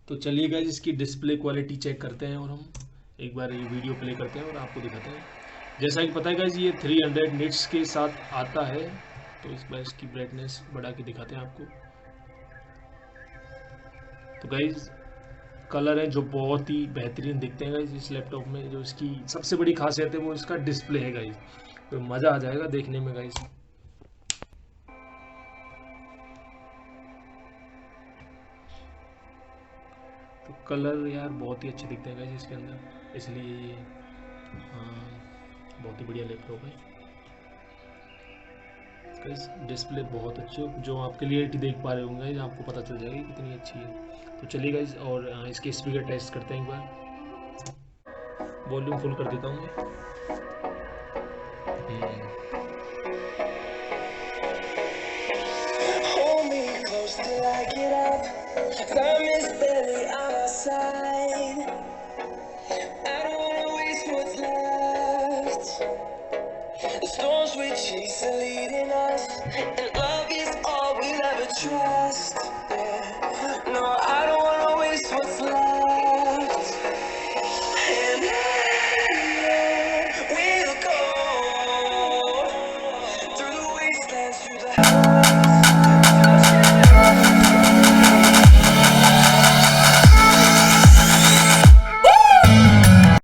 तो चलिए गाइस इसकी डिस्प्ले क्वालिटी चेक करते हैं और हम एक बार ये वीडियो प्ले करते हैं और आपको दिखाते हैं। जैसा कि पता है गाइस ये 300 निट्स के साथ आता है। तो इस बार इसकी ब्राइटनेस बढ़ा के दिखाते हैं आपको। तो गाइस कलर है जो बहुत ही बेहतरीन दिखते हैं गाइस इस लैपटॉप में। जो इसकी सबसे बड़ी खासियत है वो इसका डिस्प्ले है गाइस। तो मज़ा आ जाएगा देखने में गाइस। तो कलर यार बहुत ही अच्छे दिखते हैं गाइस इसके अंदर, इसलिए ये बहुत ही बढ़िया लैपटॉप है गाइस। डिस्प्ले बहुत अच्छी है, जो आप क्लियरिटी देख पा रहे होंगे आपको पता चल जाएगी कितनी अच्छी है। तो चलिए गाइस और इसके स्पीकर टेस्ट करते हैं एक बार। वॉल्यूम फुल कर देता हूँ मैं। Hold me close till I get up. Time is barely on our side. I don't wanna waste what's left. The storms we chase are leading us, and love is all we'll ever trust. Yeah. No, I don't wanna waste what's left. And we'll go through the wastelands, through the highways.